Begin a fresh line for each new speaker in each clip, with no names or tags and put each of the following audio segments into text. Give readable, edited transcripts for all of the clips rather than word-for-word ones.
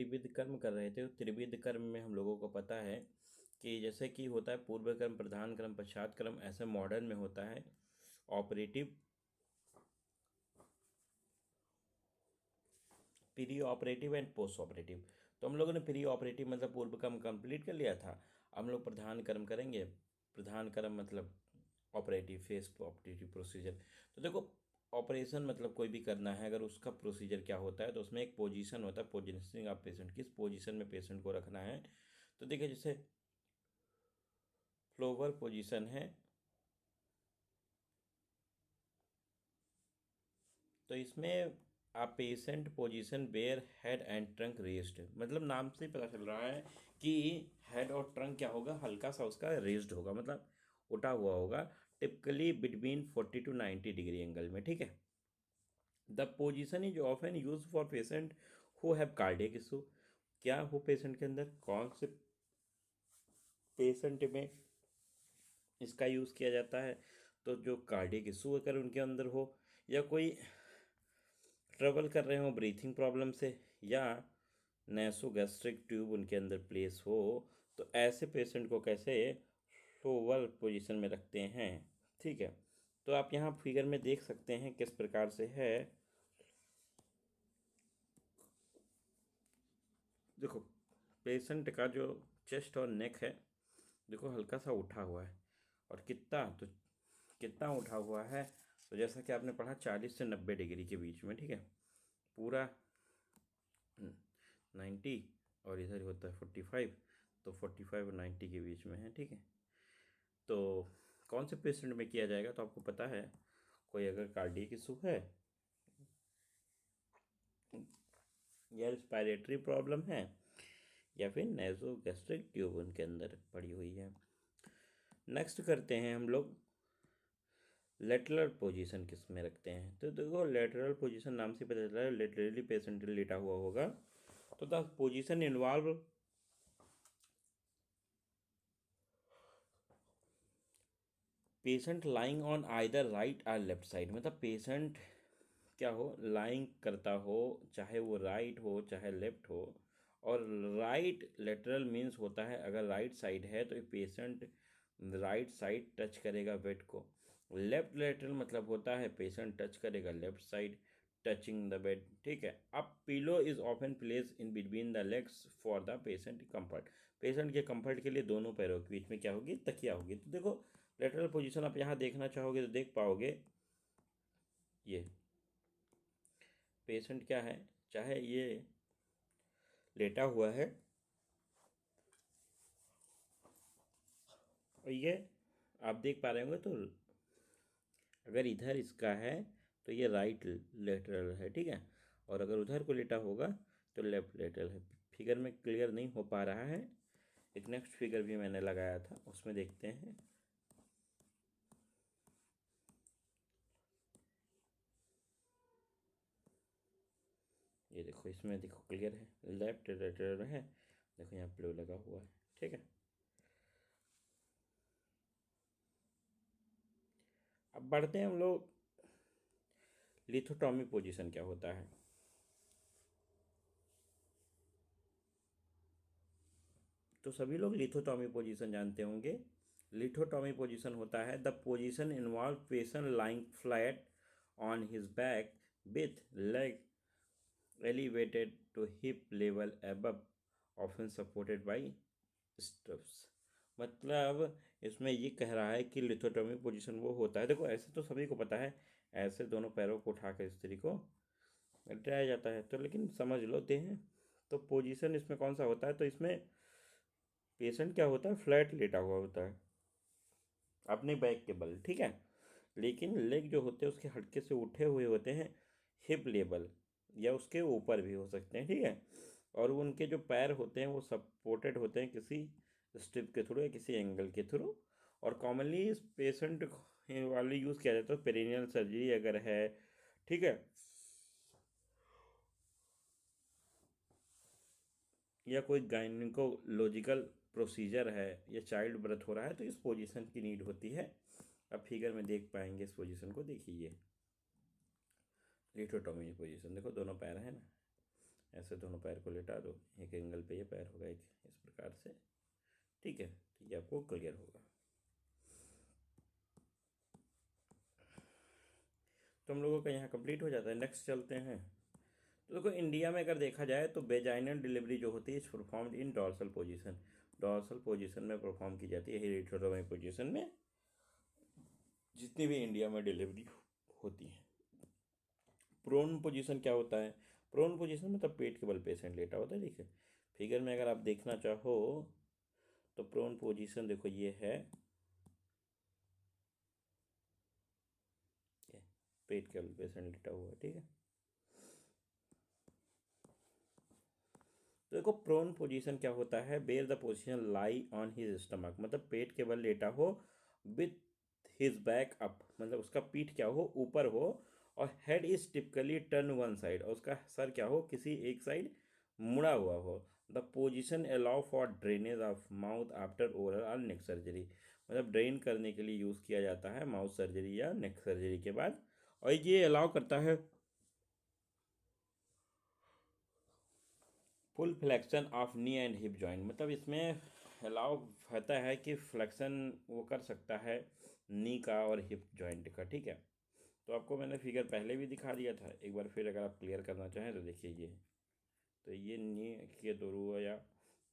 त्रिविध कर्म कर रहे थे। तो त्रिविध कर्म में हम लोगों को पता है कि जैसे कि होता है पूर्व कर्म, प्रधान कर्म, पश्चात कर्म, ऐसे मॉडर्न में होता है operative, pre operative and post operative. तो हम लोगों ने प्री ऑपरेटिव मतलब पूर्व कर्म कंप्लीट कर लिया था। हम लोग प्रधान कर्म करेंगे। प्रधान कर्म मतलब ऑपरेटिव फेस ऑपरेटिव प्रोसीजर। तो देखो, ऑपरेशन मतलब कोई भी करना है, अगर उसका प्रोसीजर क्या होता है तो उसमें एक पोजीशन होता है, पोजीशनिंग ऑफ पेशेंट, किस पोजीशन में पेशेंट को रखना है। तो देखिए, जैसे फ्लोवर पोजीशन है, तो इसमें आप patient position bare head and trunk raised, मतलब नाम से ही पता चल रहा है कि हेड और ट्रंक क्या होगा, हल्का सा उसका रेस्ड होगा, मतलब उठा हुआ होगा, typically between 40 to 90 degree angle में। ठीक है। The position is often use for patient who have cardiac issue. क्या हो पेशेंट के अंदर, कौन से पेशेंट में इसका यूज़ किया जाता है? तो जो कार्डियक इशू अगर उनके अंदर हो, या कोई ट्रबल कर रहे हो ब्रीथिंग प्रॉब्लम से, या नैसोगैस्ट्रिक ट्यूब उनके अंदर प्लेस हो, तो ऐसे पेशेंट को कैसे लोअर पोजीशन में रखते हैं। ठीक है। तो आप यहाँ फिगर में देख सकते हैं किस प्रकार से है। देखो, पेशेंट का जो चेस्ट और नेक है, देखो हल्का सा उठा हुआ है। और कितना उठा हुआ है, तो जैसा कि आपने पढ़ा 40 से 90 डिग्री के बीच में। ठीक है। पूरा 90, और इधर होता है 45, तो 45 और 90 के बीच में है। ठीक है। तो कौन से पेशेंट में किया जाएगा, तो आपको पता है, कोई अगर कार्डियक इशू है, या रिस्पायरेटरी प्रॉब्लम है, या फिर नेजोगैस्ट्रिक ट्यूब उनके अंदर पड़ी हुई है। नेक्स्ट करते हैं हम लोग, लेटरल पोजीशन किस में रखते हैं। तो देखो, लेटरल पोजीशन नाम से पता चल रहा है लेटरली पेशेंट लेटा हुआ होगा। तो the position involve patient lying on either right और लेफ्ट साइड, मतलब पेशेंट क्या हो, लाइंग करता हो, चाहे वो राइट हो चाहे लेफ्ट हो। और राइट लेटरल मीन्स होता है अगर राइट साइड है तो पेशेंट राइट साइड टच करेगा बेड को। लेफ्ट लेटरल मतलब होता है पेशेंट टच करेगा left side, touching the bed. ठीक है। अब pillow is often place in between the legs for the patient comfort. Patient के कंफर्ट के लिए दोनों पैरों के बीच में क्या होगी, तकिया होगी। तो देखो, लेटरल पोजीशन आप यहाँ देखना चाहोगे तो देख पाओगे, ये पेशेंट क्या है, चाहे ये लेटा हुआ है, और ये आप देख पा रहे होंगे, तो अगर इधर इसका है तो ये राइट लेटरल है। ठीक है। और अगर उधर को लेटा होगा तो लेफ्ट लेटरल है। फिगर में क्लियर नहीं हो पा रहा है, एक नेक्स्ट फिगर भी मैंने लगाया था उसमें देखते हैं। ये देखो, इसमें देखो क्लियर है, लेफ्ट लेटरल है। देखो यहाँ प्लो लगा हुआ है। ठीक है। अब बढ़ते हैं हम लोग, लिथोटॉमी पोजीशन क्या होता है। तो सभी लोग लिथोटॉमी पोजीशन जानते होंगे। लिथोटॉमी पोजीशन होता है the position involve patient lying flat on his back with leg elevated to hip level above, often supported by stirrups. मतलब इसमें ये कह रहा है कि लिथोटॉमी पोजीशन वो होता है, देखो ऐसे तो सभी को पता है, ऐसे दोनों पैरों को उठाकर स्त्री को लेटाया जाता है, तो लेकिन समझ लो हैं। तो पोजीशन इसमें कौन सा होता है, तो इसमें पेशेंट क्या होता है, फ्लैट लेटा हुआ होता है अपने बैक के बल। ठीक है। लेकिन लेग जो होते हैं उसके हल्के से उठे हुए होते हैं हिप लेवल, या उसके ऊपर भी हो सकते हैं। ठीक है। और उनके जो पैर होते हैं वो सपोर्टेड होते हैं किसी स्ट्रिप के थ्रू या किसी एंगल के थ्रू। और कॉमनली इस पेशेंट वाले यूज़ किया जाता है पेरिनियल सर्जरी अगर है। ठीक है। या कोई गायनिकोलॉजिकल प्रोसीजर है, या चाइल्ड बर्थ हो रहा है, तो इस पोजीशन की नीड होती है। अब फिगर में देख पाएंगे इस पोजीशन को, देखिए लिथोटॉमी पोजीशन, देखो दोनों पैर हैं ना, ऐसे दोनों पैर को लेटा दो, एक एंगल पे ये पैर होगा, एक इस प्रकार से, ठीक है। तो ये आपको क्लियर होगा। तो हम लोगों का यहाँ कंप्लीट हो जाता है। नेक्स्ट चलते हैं। तो देखो इंडिया में अगर देखा जाए तो वेजाइनल डिलीवरी जो होती है is performed in dorsal position, dorsal position में परफॉर्म की जाती है, हेरिटोटोमी पोजीशन में जितनी भी इंडिया में डिलीवरी होती है। प्रोन पोजीशन क्या होता है? प्रोन पोजीशन मतलब पेट के बल पेशेंट लेटा होता है। देखिए फिगर में अगर आप देखना चाहो तो प्रोन पोजीशन देखो ये है, पेट के बल पेशेंट लेटा हुआ है, ठीक है। तो देखो प्रोन पोजीशन क्या होता है, bare the position lie on his stomach, मतलब पेट के बल लेटा हो, विथ हिज बैक अप, मतलब उसका पीठ क्या हो, ऊपर हो, और head is typically turn one side, और उसका सर क्या हो, किसी एक साइड मुड़ा हुआ हो। The position allow for drainage of mouth after oral और नेक सर्जरी, मतलब ड्रेन करने के लिए यूज़ किया जाता है माउथ सर्जरी या नेक सर्जरी के बाद। और ये अलाउ करता है full flexion of knee and hip joint, मतलब इसमें अलाउ होता है कि फ्लेक्शन वो कर सकता है नी का और हिप जॉइंट का, ठीक है। तो आपको मैंने फिगर पहले भी दिखा दिया था, एक बार फिर अगर आप क्लियर करना चाहें तो देखिए ये, तो ये नी के थ्रू या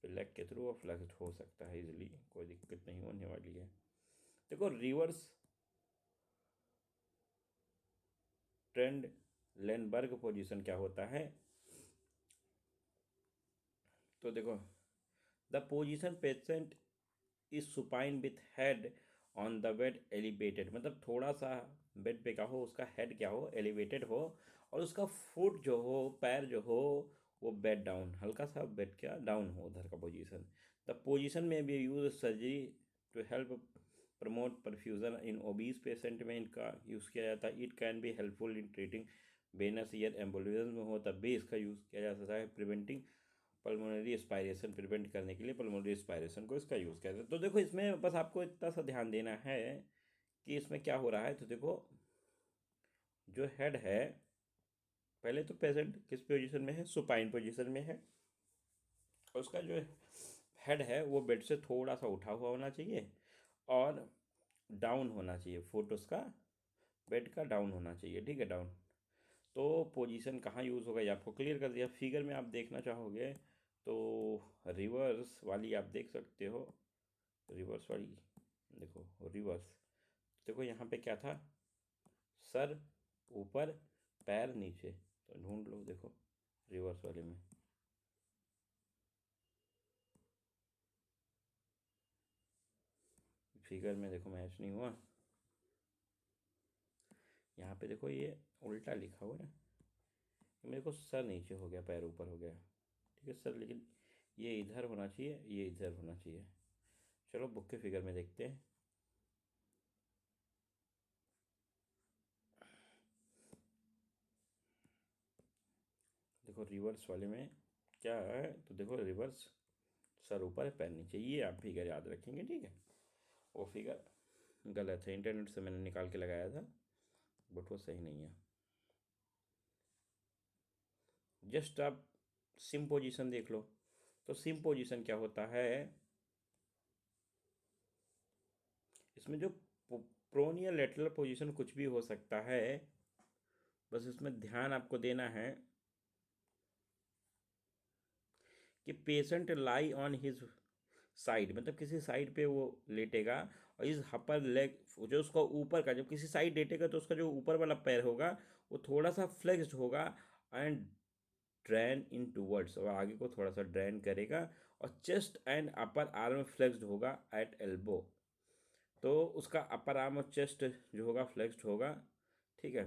लेग के थ्रू फ्लेक्स हो सकता है इजीली, कोई दिक्कत नहीं होने वाली है। देखो रिवर्स ट्रेंड लेनबर्ग पोजीशन क्या होता है, तो देखो the position patient is supine with head on the bed elevated, मतलब थोड़ा सा बेड पे क्या हो, उसका हेड क्या हो, एलिवेटेड हो, और उसका फुट जो हो, पैर जो हो, वो बेड डाउन, हल्का सा बेड क्या डाउन हो उधर का पोजीशन। द पोजीशन में भी use surgery to help promote perfusion in obese patient में इनका यूज़ किया जाता है। It can be helpful in treating venous air embolism में हो तब भी इसका यूज़ किया जा सकता है। प्रिवेंटिंग पल्मोनरी एस्पायरेशन, प्रिवेंट करने के लिए पल्मोनरी एस्पायरेशन को इसका यूज़ किया जाता है। तो देखो इसमें बस आपको इतना सा ध्यान देना है कि इसमें क्या हो रहा है। तो देखो जो हेड है, पहले तो पेशेंट किस पोजीशन में है, सुपाइन पोजीशन में है, और उसका जो हेड है वो बेड से थोड़ा सा उठा हुआ होना चाहिए और डाउन होना चाहिए, फुट उसका बेड का डाउन होना चाहिए, ठीक है, डाउन। तो पोजीशन कहाँ यूज़ होगा ये आपको क्लियर कर दिया। फिगर में आप देखना चाहोगे तो रिवर्स वाली आप देख सकते हो, रिवर्स वाली देखो, रिवर्स देखो यहाँ पे क्या था, सर ऊपर पैर नीचे, तो ढूंढ लो देखो रिवर्स वाले में, फिगर में देखो मैच नहीं हुआ, यहाँ पे देखो ये उल्टा लिखा हुआ है, मेरे को सर नीचे हो गया पैर ऊपर हो गया, ठीक है सर, लेकिन ये इधर होना चाहिए, ये इधर होना चाहिए। चलो बुक के फिगर में देखते हैं। देखो रिवर्स वाले में क्या है, तो देखो रिवर्स सर ऊपर है पैर नीचे, ये आप फिगर याद रखेंगे, ठीक है। वो फिगर गलत है, इंटरनेट से मैंने निकाल के लगाया था बट वो सही नहीं है। जस्ट आप सिम पोजीशन देख लो। तो सिम पोजीशन क्या होता है, इसमें जो प्रोन या लेटरल पोजीशन कुछ भी हो सकता है, बस इसमें ध्यान आपको देना है कि patient lie on his side, मतलब किसी साइड पे वो लेटेगा, और इस अपर लेग जो उसका ऊपर का, जब किसी साइड लेटेगा तो उसका जो ऊपर वाला पैर होगा वो थोड़ा सा फ्लेक्स्ड होगा एंड ड्रैन इन टूवर्ड्स, और आगे को थोड़ा सा ड्रैन करेगा, और chest and upper arm flexed होगा एट एल्बो, तो उसका अपर आर्म और चेस्ट जो होगा फ्लेक्स्ड होगा, ठीक है,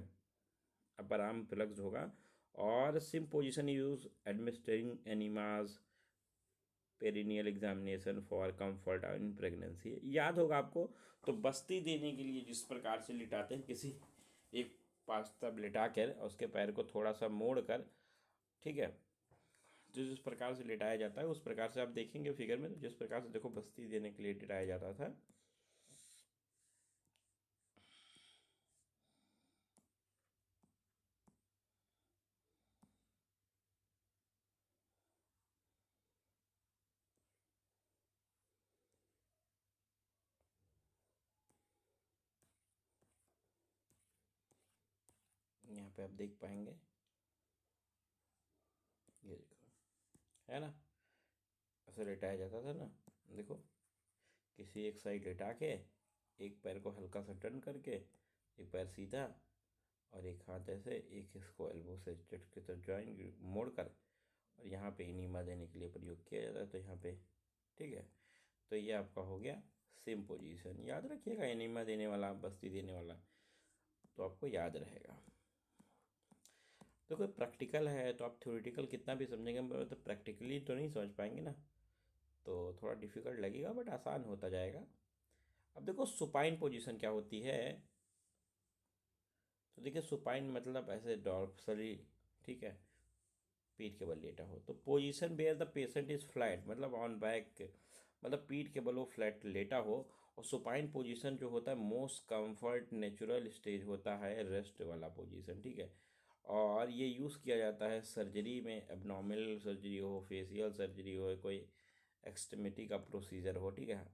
अपर आर्म फ्लेक्स्ड होगा। और Sims position use administering enemas perineal examination for comfort in pregnancy, याद होगा आपको। तो बस्ती देने के लिए जिस प्रकार से लिटाते हैं किसी एक पास तब लिटा कर और उसके पैर को थोड़ा सा मोड़ कर, ठीक है, जिस जिस प्रकार से लिटाया जाता है उस प्रकार से आप देखेंगे फिगर में, तो जिस प्रकार से देखो बस्ती देने के लिए लिटाया जाता था। पे आप देख पाएंगे, ये देखो, है ना, ऐसे लेटाया जाता था ना, देखो, किसी एक साइड लेटा के एक पैर को हल्का सा टर्न करके, एक पैर सीधा और एक हाथ ऐसे, एक इसको एल्बो से चट के तरफ ज्वाइन मोड़ कर, और यहाँ पे इनीमा देने के लिए प्रयोग किया जाता है, तो यहाँ पे, ठीक है। तो ये आपका हो गया सेम पोजीशन, याद रखिएगा, एनीमा देने वाला, बस्ती देने वाला, तो आपको याद रहेगा। तो कोई प्रैक्टिकल है तो आप थ्योरेटिकल कितना भी समझेंगे तो प्रैक्टिकली तो नहीं समझ पाएंगे ना, तो थोड़ा डिफिकल्ट लगेगा, बट आसान होता जाएगा। अब देखो सुपाइन पोजीशन क्या होती है, तो देखिए सुपाइन मतलब ऐसे डॉर्सली, ठीक है, पीठ के बल लेटा हो, तो position where the patient is flat, मतलब ऑन बैक, मतलब पीठ के बल वो फ्लैट लेटा हो। और सुपाइन पोजीशन जो होता है मोस्ट कंफर्ट नेचुरल स्टेज होता है, रेस्ट वाला पोजीशन, ठीक है। और ये यूज़ किया जाता है सर्जरी में, एब्नॉर्मल सर्जरी हो, फेशियल सर्जरी हो, कोई एक्सट्रीमिटी का प्रोसीजर हो, ठीक है।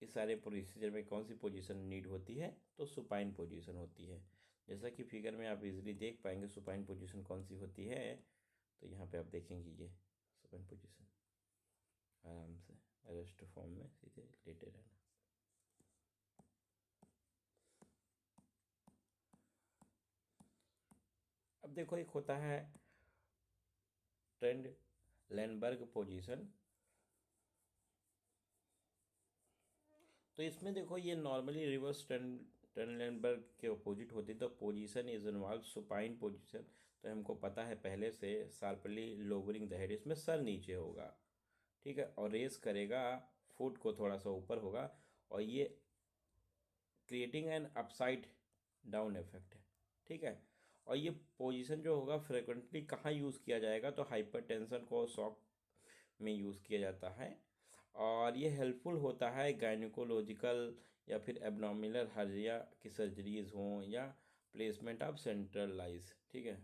इस सारे प्रोसीजर में कौन सी पोजीशन नीड होती है, तो सुपाइन पोजीशन होती है। जैसा कि फिगर में आप इजीली देख पाएंगे सुपाइन पोजीशन कौन सी होती है, तो यहाँ पे आप देखेंगे ये सुपाइन पोजीशन, आराम से रेस्ट फॉर्म में सीधे लेटे रहना। अब देखो एक होता है ट्रेंड लेनबर्ग पोजीशन, तो इसमें देखो ये नॉर्मली रिवर्स ट्रेनलेनबर्ग के अपोजिट होती है, तो position is involve supine position, तो हमको पता है पहले से, शार्पली लोवरिंग द हेड, इसमें सर नीचे होगा, ठीक है, और रेस करेगा, फुट को थोड़ा सा ऊपर होगा, और ये creating an upside down effect है, ठीक है। और ये पोजीशन जो होगा फ्रिक्वेंटली कहाँ यूज़ किया जाएगा, तो हाइपरटेंशन को शॉक में यूज़ किया जाता है, और ये हेल्पफुल होता है गायनिकोलॉजिकल या फिर एब्नॉमिनल हर्निया की सर्जरीज हों या प्लेसमेंट ऑफ सेंट्रलाइज, ठीक है।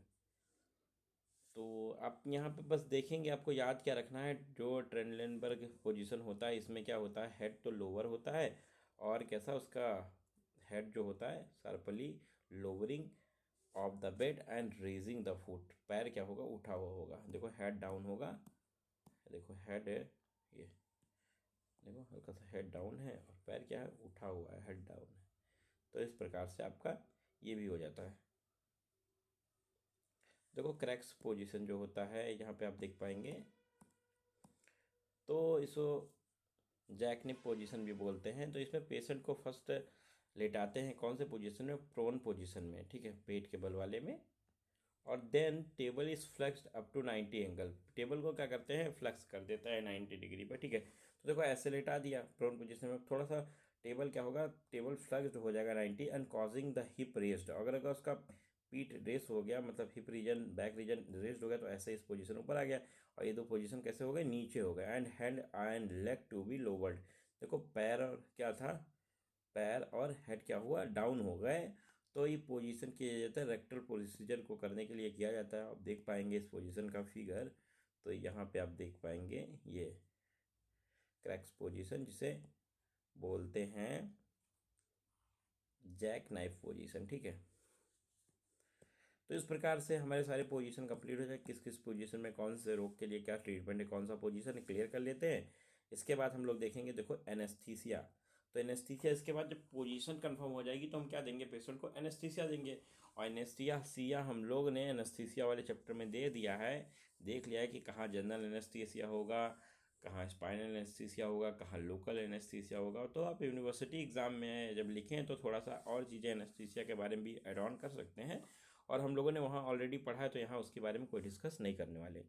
तो आप यहाँ पे बस देखेंगे, आपको याद क्या रखना है, जो ट्रेनलेनबर्ग पोजीशन होता है इसमें क्या होता है, हेड तो लोअर होता है, और कैसा उसका हेड जो होता है sharply lowering of the bed and raising the foot, पैर क्या होगा, उठा हुआ होगा, देखो हेड डाउन होगा, देखो हेड है ये, देखो हल्का सा हेड डाउन है, और पैर क्या है, उठा हुआ है, हेड डाउन है, तो इस प्रकार से आपका ये भी हो जाता है। देखो क्रैक्स पोजीशन जो होता है यहाँ पे आप देख पाएंगे, तो इसको जैकनिप पोजीशन भी बोलते हैं, तो इसमें पेशेंट को फर्स्ट लेटाते हैं कौन से पोजीशन में, प्रोन पोजीशन में, ठीक है, पेट के बल वाले में, और then table is flexed up to 90 angle, table को क्या करते हैं, फ्लेक्स कर देता है 90 डिग्री पर, ठीक है। तो देखो ऐसे लेटा दिया प्रोन पोजीशन में, थोड़ा सा टेबल क्या होगा, टेबल फ्लेक्स्ड हो जाएगा 90 and causing the hip raised, अगर उसका पीठ रेस हो गया, मतलब hip region back region raised हो गया, तो ऐसे इस पोजीशन ऊपर आ गया, और ये दो पोजीशन कैसे हो गए, नीचे हो गए, and hand and leg to be lowered, देखो पैर और क्या था, पैर और हेड क्या हुआ, डाउन हो गए, तो ये पोजीशन किया जाता है, रेक्टल प्रोसीजर को करने के लिए किया जाता है। आप देख पाएंगे इस पोजीशन का फिगर, तो यहाँ पे आप देख पाएंगे ये क्रैक्स पोजीशन, जिसे बोलते हैं जैक नाइफ पोजीशन, ठीक है। तो इस प्रकार से हमारे सारे पोजीशन कंप्लीट हो जाए, किस किस पोजीशन में कौन से रोग के लिए क्या ट्रीटमेंट है, कौन सा पोजीशन है, क्लियर कर लेते हैं। इसके बाद हम लोग देखेंगे, देखो एनेस्थीसिया, तो एनेस्थीसिया इसके बाद जब पोजीशन कंफर्म हो जाएगी तो हम क्या देंगे, पेशेंट को एनेस्थीसिया देंगे। और एनेस्थीसिया हम लोग ने एनेस्थीसिया वाले चैप्टर में दे दिया है, देख लिया है कि कहाँ जनरल एनेस्थीसिया होगा, कहाँ स्पाइनल एनेस्थीसिया होगा, कहाँ लोकल एनेस्थीसिया होगा। तो आप यूनिवर्सिटी एग्ज़ाम में जब लिखें तो थोड़ा सा और चीज़ें एनेस्थीसिया के बारे में भी ऐड ऑन कर सकते हैं, और हम लोगों ने वहाँ ऑलरेडी पढ़ा है, तो यहाँ उसके बारे में कोई डिस्कस नहीं करने वाले।